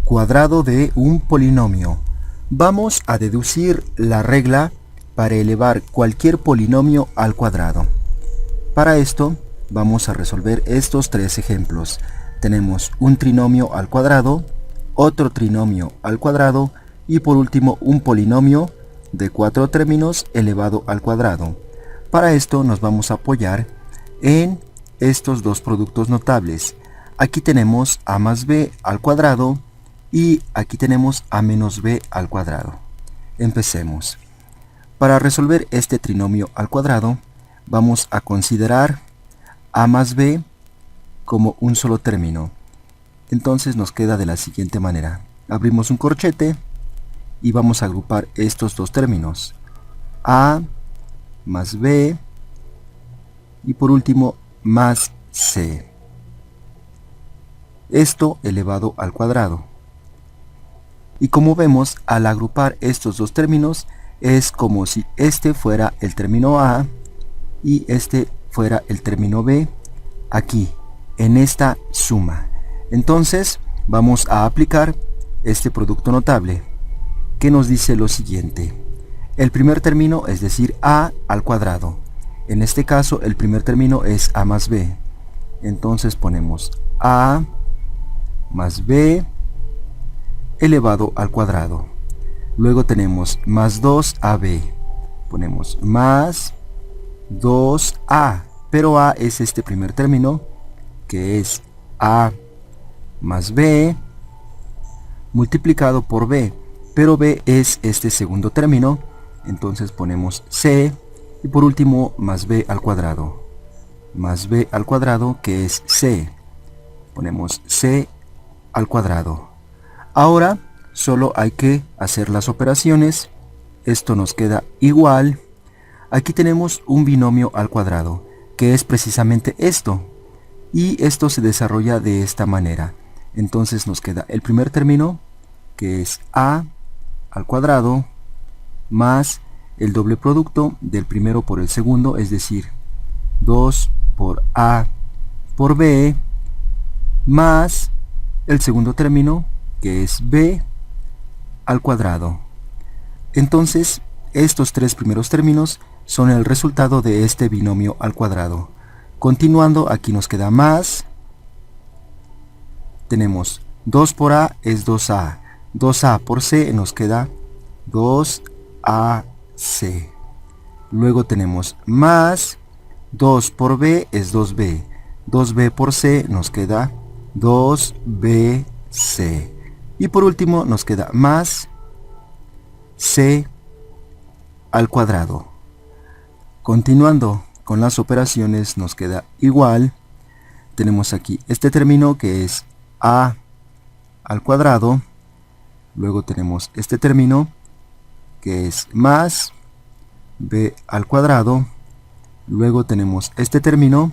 Cuadrado de un polinomio. Vamos a deducir la regla para elevar cualquier polinomio al cuadrado. Para esto vamos a resolver estos tres ejemplos. Tenemos un trinomio al cuadrado, otro trinomio al cuadrado y por último un polinomio de 4 términos elevado al cuadrado. Para esto nos vamos a apoyar en estos dos productos notables. Aquí tenemos a más b al cuadrado y aquí tenemos a menos b al cuadrado. Empecemos. Para resolver este trinomio al cuadrado, vamos a considerar a más b como un solo término. Entonces nos queda de la siguiente manera. Abrimos un corchete y vamos a agrupar estos dos términos. A más b y por último más c. Esto elevado al cuadrado. Y como vemos, al agrupar estos dos términos, es como si este fuera el término A y este fuera el término B, aquí, en esta suma. Entonces, vamos a aplicar este producto notable, que nos dice lo siguiente. El primer término, es decir, A al cuadrado. En este caso, el primer término es A más B. Entonces ponemos A más B elevado al cuadrado. Luego tenemos más 2AB. Ponemos más 2A. Pero A es este primer término, que es A más B multiplicado por B. Pero B es este segundo término. Entonces ponemos C. Y por último, más B al cuadrado. Más B al cuadrado, que es C. Ponemos C al cuadrado. Ahora solo hay que hacer las operaciones. Esto nos queda igual. Aquí tenemos un binomio al cuadrado, que es precisamente esto. Y esto se desarrolla de esta manera. Entonces nos queda el primer término, que es A al cuadrado, más el doble producto del primero por el segundo, es decir, 2 por A por B, más el segundo término, que es B al cuadrado. Entonces, estos tres primeros términos son el resultado de este binomio al cuadrado. Continuando, aquí nos queda más. Tenemos 2 por A es 2A. 2A por C nos queda 2AC. Luego tenemos más 2 por B es 2B. 2B por C nos queda 2BC. Y por último nos queda más C al cuadrado. Continuando con las operaciones nos queda igual. Tenemos aquí este término que es A al cuadrado. Luego tenemos este término que es más B al cuadrado. Luego tenemos este término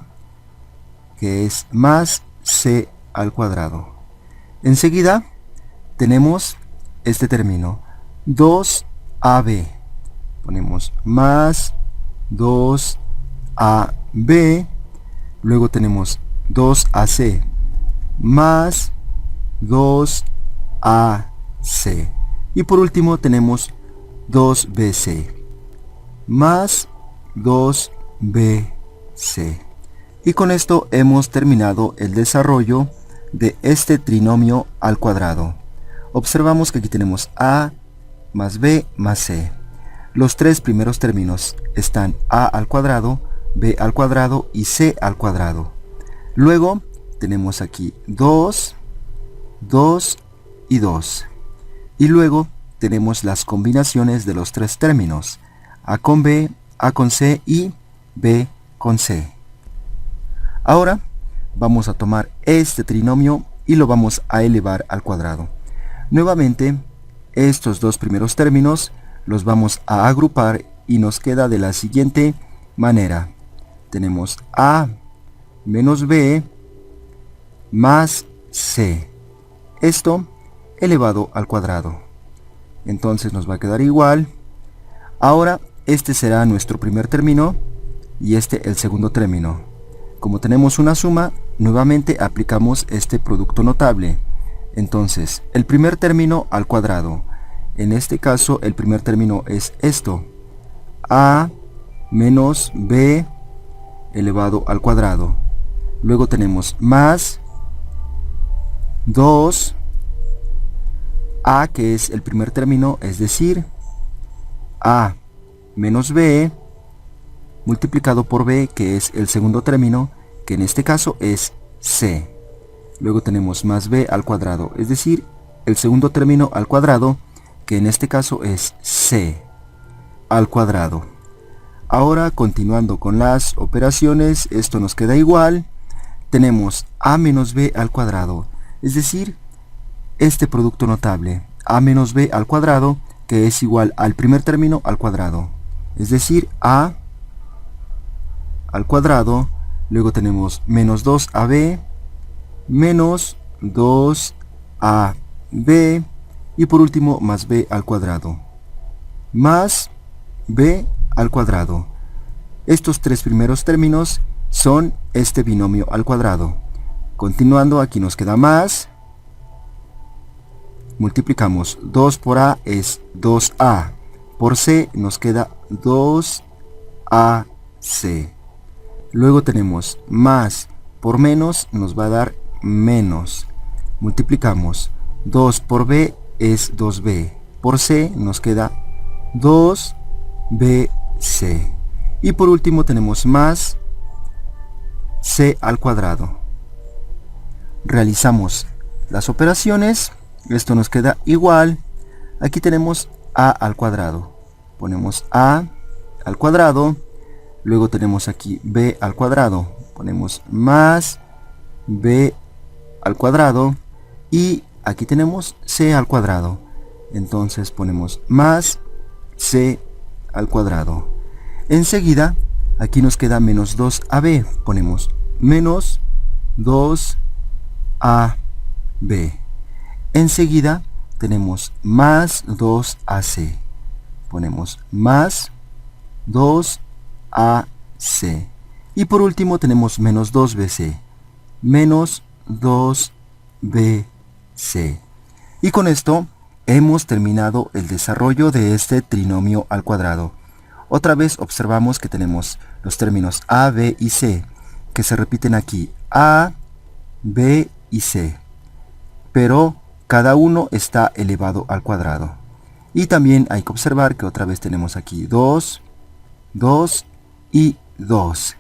que es más C al cuadrado. Enseguida tenemos este término 2AB. Ponemos más 2AB. Luego tenemos 2AC más 2AC. Y por último tenemos 2BC más 2BC. Y con esto hemos terminado el desarrollo de este trinomio al cuadrado. Observamos que aquí tenemos A más B más C. Los tres primeros términos están A al cuadrado, B al cuadrado y C al cuadrado. Luego tenemos aquí 2, 2 y 2. Y luego tenemos las combinaciones de los tres términos, A con B, A con C y B con C. Ahora vamos a tomar este trinomio y lo vamos a elevar al cuadrado. Nuevamente, estos dos primeros términos los vamos a agrupar y nos queda de la siguiente manera. Tenemos A menos B más C. Esto elevado al cuadrado. Entonces nos va a quedar igual. Ahora este será nuestro primer término y este el segundo término. Como tenemos una suma, nuevamente aplicamos este producto notable. Entonces, el primer término al cuadrado. En este caso, el primer término es esto. A menos b elevado al cuadrado. Luego tenemos más 2a, que es el primer término, es decir, a menos b multiplicado por b, que es el segundo término, que en este caso es c. Luego tenemos más b al cuadrado, es decir, el segundo término al cuadrado, que en este caso es c al cuadrado. Ahora, continuando con las operaciones, esto nos queda igual. Tenemos a menos b al cuadrado, es decir, este producto notable, a menos b al cuadrado, que es igual al primer término al cuadrado, es decir, a al cuadrado. Luego tenemos menos 2ab menos 2ab, y por último más b al cuadrado, más b al cuadrado. Estos tres primeros términos son este binomio al cuadrado. Continuando, aquí nos queda más. Multiplicamos 2 por a es 2a. Por c nos queda 2ac. Luego tenemos más por menos nos va a dar menos. Multiplicamos 2 por b es 2b. Por c nos queda 2bc. Y por último tenemos más c al cuadrado. Realizamos las operaciones. Esto nos queda igual. Aquí tenemos a al cuadrado. Ponemos a al cuadrado. Luego tenemos aquí b al cuadrado. Ponemos más b al cuadrado. Y aquí tenemos c al cuadrado. Entonces ponemos más c al cuadrado. Enseguida, aquí nos queda menos 2ab. Ponemos menos 2ab. Enseguida tenemos más 2ac. Ponemos más 2ac. Y por último tenemos menos 2bc. Menos 2bc. Y con esto hemos terminado el desarrollo de este trinomio al cuadrado. Otra vez observamos que tenemos los términos a, b y c, que se repiten aquí, a, b y c. Pero cada uno está elevado al cuadrado. Y también hay que observar que otra vez tenemos aquí 2, 2 y 2.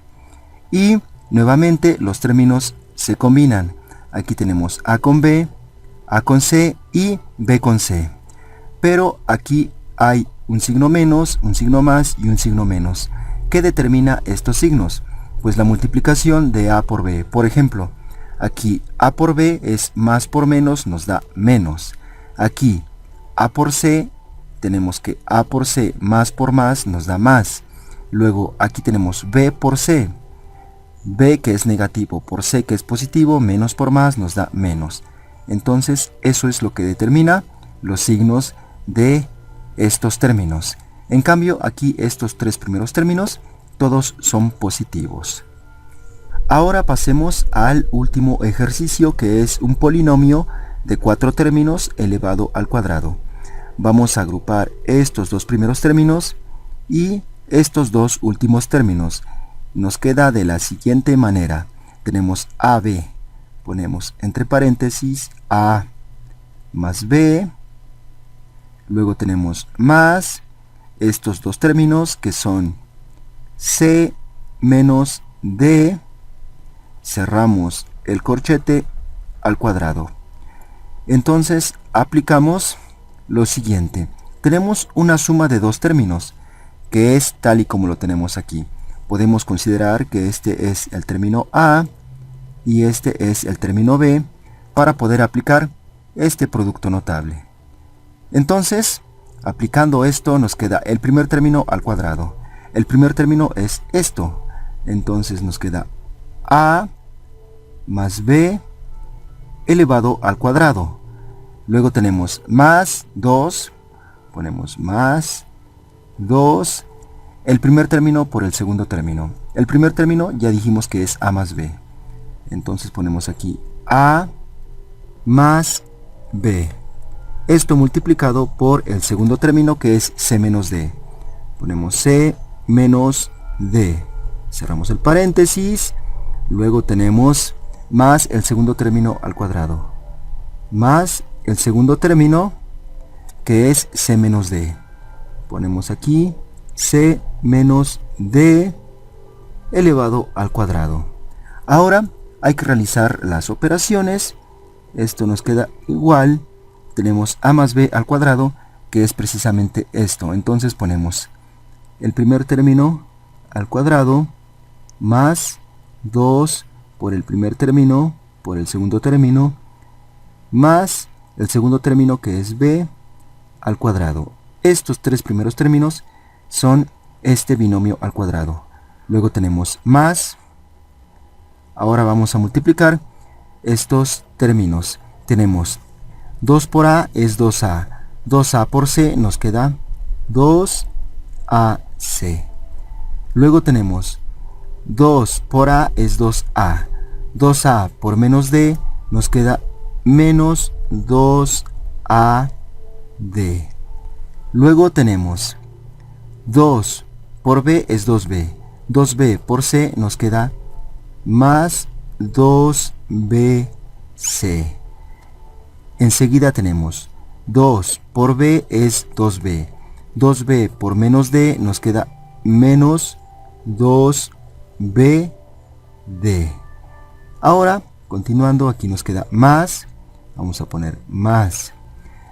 Y nuevamente los términos se combinan. Aquí tenemos a con b, a con c y b con c. Pero aquí hay un signo menos, un signo más y un signo menos. ¿Qué determina estos signos? Pues la multiplicación de a por b. Por ejemplo, aquí a por b es más por menos, nos da menos. Aquí a por c, tenemos que a por c más por más nos da más. Luego aquí tenemos b por c. b que es negativo por c que es positivo, menos por más nos da menos. Entonces eso es lo que determina los signos de estos términos. En cambio, aquí estos tres primeros términos todos son positivos. Ahora pasemos al último ejercicio, que es un polinomio de 4 términos elevado al cuadrado. Vamos a agrupar estos dos primeros términos y estos dos últimos términos. Nos queda de la siguiente manera. Tenemos AB, ponemos entre paréntesis A más B. Luego tenemos más estos dos términos que son C menos D. Cerramos el corchete al cuadrado. Entonces aplicamos lo siguiente. Tenemos una suma de dos términos, que es tal y como lo tenemos aquí. Podemos considerar que este es el término A y este es el término B para poder aplicar este producto notable. Entonces, aplicando esto nos queda el primer término al cuadrado. El primer término es esto. Entonces nos queda A más B elevado al cuadrado. Luego tenemos más 2. Ponemos más 2. El primer término por el segundo término. El primer término ya dijimos que es A más B. Entonces ponemos aquí A más B. Esto multiplicado por el segundo término, que es C menos D. Ponemos C menos D. Cerramos el paréntesis. Luego tenemos más el segundo término al cuadrado. Más el segundo término, que es C menos D. Ponemos aquí C menos D elevado al cuadrado. Ahora hay que realizar las operaciones. Esto nos queda igual. Tenemos A más B al cuadrado, que es precisamente esto. Entonces ponemos el primer término al cuadrado más 2 por el primer término por el segundo término más el segundo término, que es B al cuadrado. Estos tres primeros términos son este binomio al cuadrado. Luego tenemos más. Ahora vamos a multiplicar estos términos. Tenemos 2 por A es 2A. 2A por C nos queda 2AC. Luego tenemos 2 por A es 2A. 2A por menos D nos queda menos 2AD. Luego tenemos 2 por B es 2B. 2B por C nos queda más 2BC. Enseguida tenemos 2 por B es 2B. 2B por menos D nos queda menos 2BD. Ahora, continuando, aquí nos queda más. Vamos a poner más.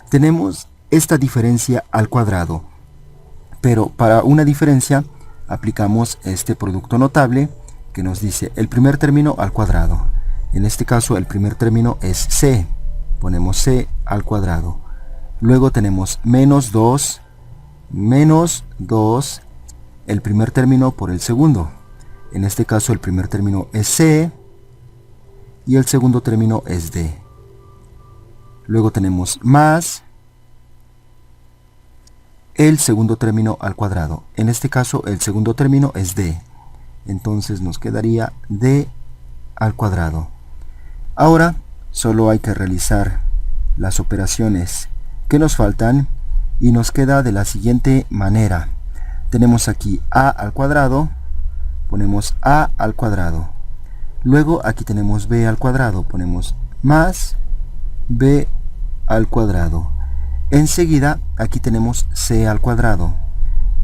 Tenemos esta diferencia al cuadrado. Pero para una diferencia aplicamos este producto notable que nos dice el primer término al cuadrado. En este caso el primer término es C. Ponemos C al cuadrado. Luego tenemos menos 2 el primer término por el segundo. En este caso el primer término es C y el segundo término es D. Luego tenemos más el segundo término al cuadrado. En este caso el segundo término es D. Entonces nos quedaría D al cuadrado. Ahora solo hay que realizar las operaciones que nos faltan y nos queda de la siguiente manera. Tenemos aquí A al cuadrado, ponemos A al cuadrado. Luego aquí tenemos B al cuadrado, ponemos más B al cuadrado. Enseguida aquí tenemos C al cuadrado.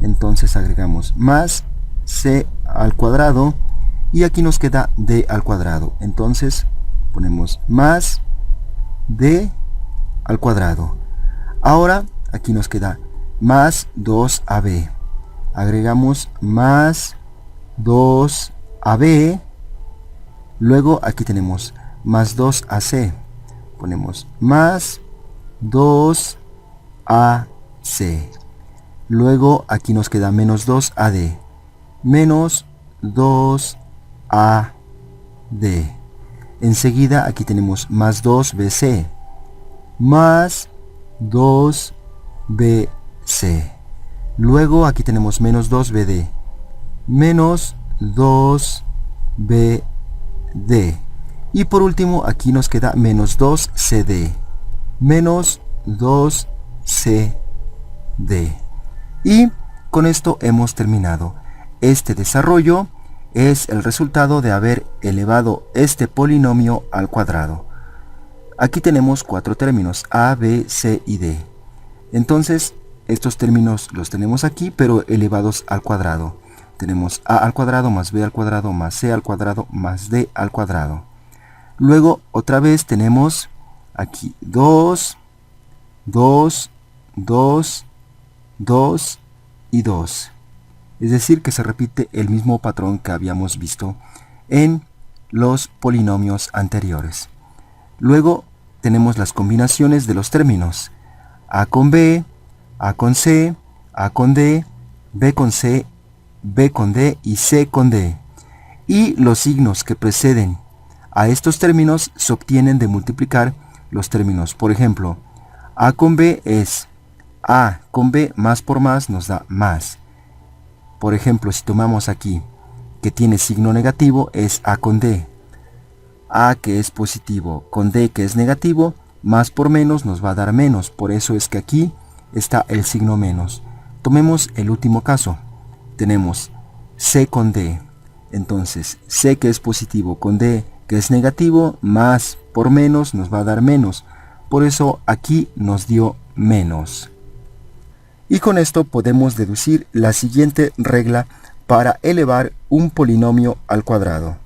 Entonces agregamos más C al cuadrado y aquí nos queda D al cuadrado. Entonces ponemos más D al cuadrado. Ahora aquí nos queda más 2AB. Agregamos más 2AB. Luego aquí tenemos más 2AC. Ponemos más 2AC. Luego aquí nos queda menos 2AD. Menos 2AD. Enseguida aquí tenemos más 2BC. Más 2BC. Luego aquí tenemos menos 2BD. Menos 2BD. Y por último aquí nos queda menos 2CD. Menos 2CD. Y con esto hemos terminado. Este desarrollo es el resultado de haber elevado este polinomio al cuadrado. Aquí tenemos cuatro términos, A, B, C y D. Entonces, estos términos los tenemos aquí, pero elevados al cuadrado. Tenemos A al cuadrado más B al cuadrado más C al cuadrado más D al cuadrado. Luego, otra vez tenemos aquí 2, 2, 2, 2 y 2. Es decir, que se repite el mismo patrón que habíamos visto en los polinomios anteriores. Luego tenemos las combinaciones de los términos A con B, A con C, A con D, B con C, B con D y C con D. Y los signos que preceden a estos términos se obtienen de multiplicar los términos. Por ejemplo, A con B es A con B, más por más nos da más. Por ejemplo, si tomamos aquí que tiene signo negativo, es A con D. A que es positivo con D que es negativo Más por menos nos va a dar menos, por eso es que aquí está el signo menos. Tomemos el último caso. Tenemos C con D. Entonces, C que es positivo con D que es negativo, más por menos nos va a dar menos. Por eso aquí nos dio menos. Y con esto podemos deducir la siguiente regla para elevar un polinomio al cuadrado.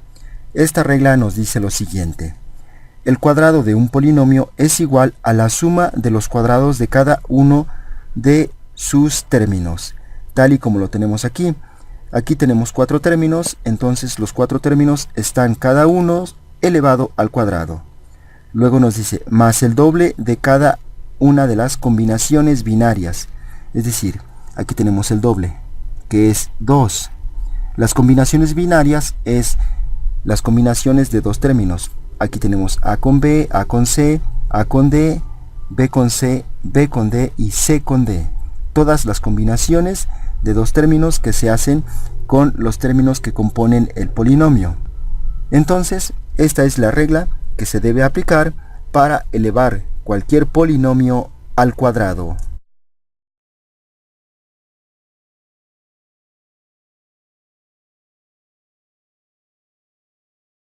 Esta regla nos dice lo siguiente. El cuadrado de un polinomio es igual a la suma de los cuadrados de cada uno de sus términos, tal y como lo tenemos aquí. Aquí tenemos 4 términos, entonces los 4 términos están cada uno elevado al cuadrado. Luego nos dice más el doble de cada una de las combinaciones binarias. Es decir, aquí tenemos el doble, que es 2. Las combinaciones binarias es las combinaciones de dos términos. Aquí tenemos A con B, A con C, A con D, B con C, B con D y C con D. Todas las combinaciones de dos términos que se hacen con los términos que componen el polinomio. Entonces, esta es la regla que se debe aplicar para elevar cualquier polinomio al cuadrado.